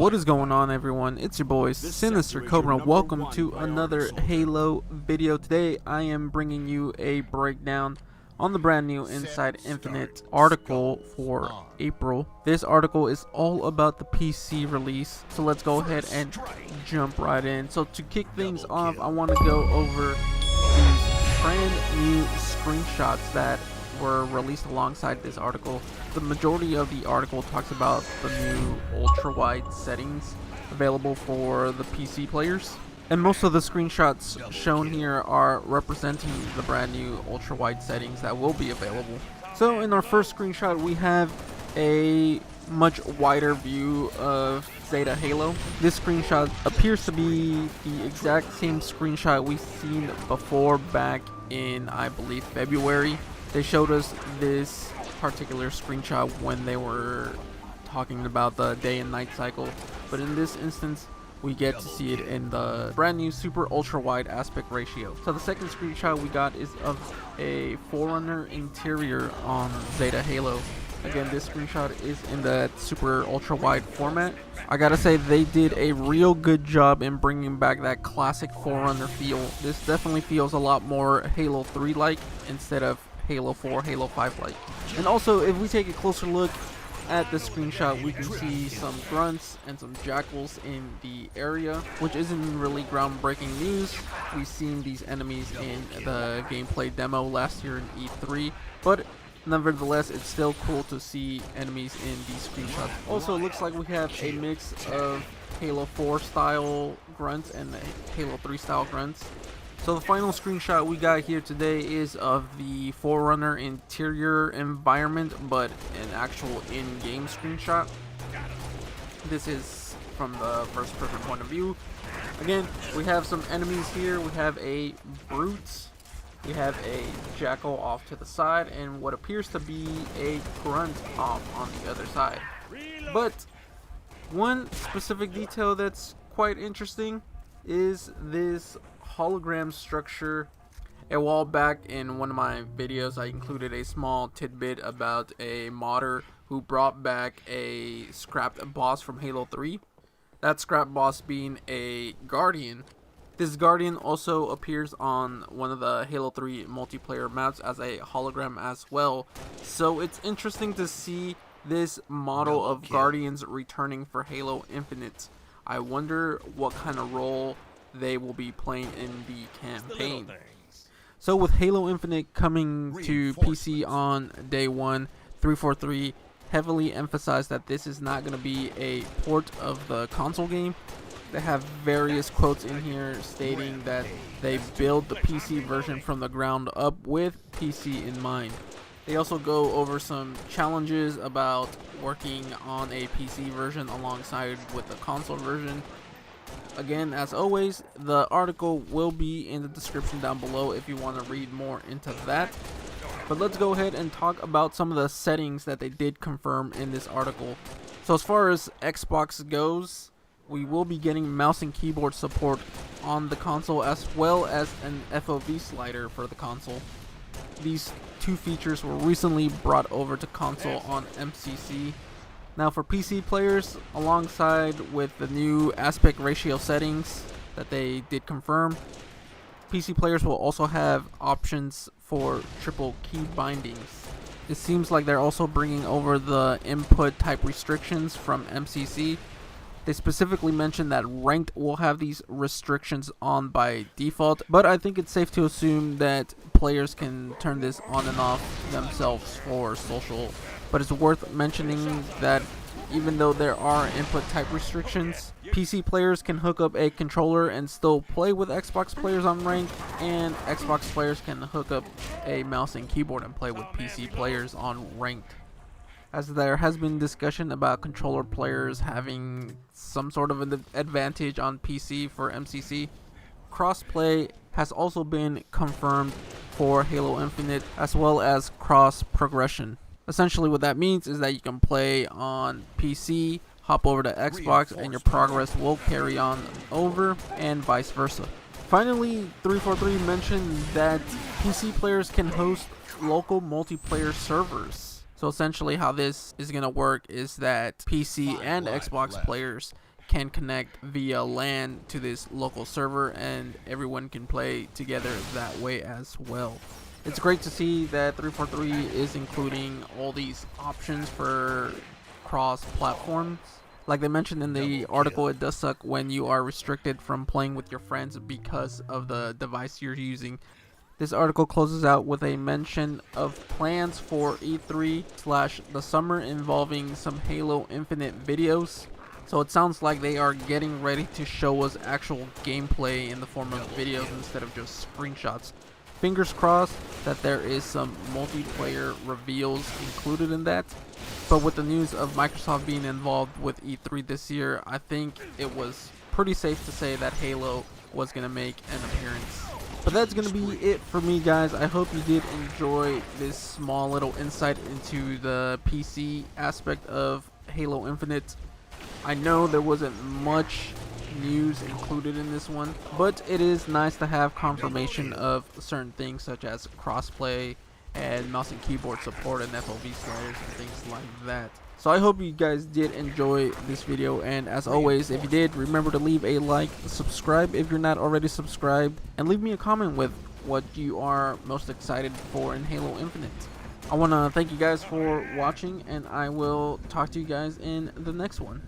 What is going on, everyone? It's your boy Sinister Cobra. Welcome to another Halo video. Today I am bringing you a breakdown on the brand new Inside Infinite article for April. This article is all about the PC release, so let's go ahead and jump right in. So to kick things off, I want to go over these brand new screenshots that were released alongside this article. The majority of the article talks about the new ultra-wide settings available for the PC players, and most of the screenshots shown here are representing the brand new ultra-wide settings that will be available. So in our first screenshot, we have a much wider view of Zeta Halo. This screenshot appears to be the exact same screenshot we've seen before back in, I believe, February. They showed us this particular screenshot when they were talking about the day and night cycle, but in this instance we get to see it in the brand new super ultra wide aspect ratio. So the second screenshot we got is of a Forerunner interior on Zeta Halo. Again, this screenshot is in that super ultra wide format. I gotta say, they did a real good job in bringing back that classic Forerunner feel. This definitely feels a lot more Halo 3 like instead of Halo 4, Halo 5 like. And also, if we take a closer look at the screenshot, we can see some grunts and some jackals in the area, which isn't really groundbreaking news. We've seen these enemies in the gameplay demo last year in E3, but nevertheless, it's still cool to see enemies in these screenshots. Also, it looks like we have a mix of Halo 4 style grunts and Halo 3 style grunts. So the final screenshot we got here today is of the Forerunner interior environment, but an actual in-game screenshot. This is from the first person point of view. Again, we have some enemies here. We have a brute, we have a jackal off to the side, and what appears to be a grunt off on the other side. But one specific detail that's quite interesting is this hologram structure. A while back in one of my videos, I included a small tidbit about a modder who brought back a scrapped boss from Halo 3. That scrap boss being a Guardian. This Guardian also appears on one of the Halo 3 multiplayer maps as a hologram as well. So it's interesting to see this model of Guardians returning for Halo Infinite. I wonder what kind of role they will be playing in the campaign. So with Halo Infinite coming to PC on day one, 343 heavily emphasized that this is not going to be a port of the console game. They have various quotes in here stating that they build the PC version from the ground up with PC in mind. They also go over some challenges about working on a PC version alongside with the console version. Again, as always, the article will be in the description down below if you want to read more into that. But let's go ahead and talk about some of the settings that they did confirm in this article. So as far as Xbox goes, we will be getting mouse and keyboard support on the console, as well as an FOV slider for the console. These two features were recently brought over to console on MCC. Now for PC players, alongside with the new aspect ratio settings that they did confirm, PC players will also have options for triple key bindings. It seems like they're also bringing over the input type restrictions from MCC. They specifically mentioned that ranked will have these restrictions on by default, but I think it's safe to assume that players can turn this on and off themselves for social. But it's worth mentioning that even though there are input type restrictions, PC players can hook up a controller and still play with Xbox players on ranked, and Xbox players can hook up a mouse and keyboard and play with PC players on ranked. As there has been discussion about controller players having some sort of an advantage on PC for MCC, crossplay has also been confirmed for Halo Infinite, as well as cross progression. Essentially what that means is that you can play on PC, hop over to Xbox, and your progress will carry on over, and vice versa. Finally, 343 mentioned that PC players can host local multiplayer servers. So essentially how this is going to work is that PC and Xbox players can connect via LAN to this local server, and everyone can play together that way as well. It's great to see that 343 is including all these options for cross platforms. Like they mentioned in the article, it does suck when you are restricted from playing with your friends because of the device you're using. This article closes out with a mention of plans for E3/the summer involving some Halo Infinite videos. So it sounds like they are getting ready to show us actual gameplay in the form of videos instead of just screenshots. Fingers crossed that there is some multiplayer reveals included in that. But with the news of Microsoft being involved with E3 this year, I think it was pretty safe to say that Halo was going to make an appearance. But that's going to be it for me, guys. I hope you did enjoy this small little insight into the PC aspect of Halo Infinite. I know there wasn't much news included in this one, but it is nice to have confirmation of certain things such as crossplay and mouse and keyboard support and FOV sliders and things like that. So I hope you guys did enjoy this video, and as always, if you did, remember to leave a like, subscribe if you're not already subscribed, and leave me a comment with what you are most excited for in Halo Infinite. I want to thank you guys for watching, and I will talk to you guys in the next one.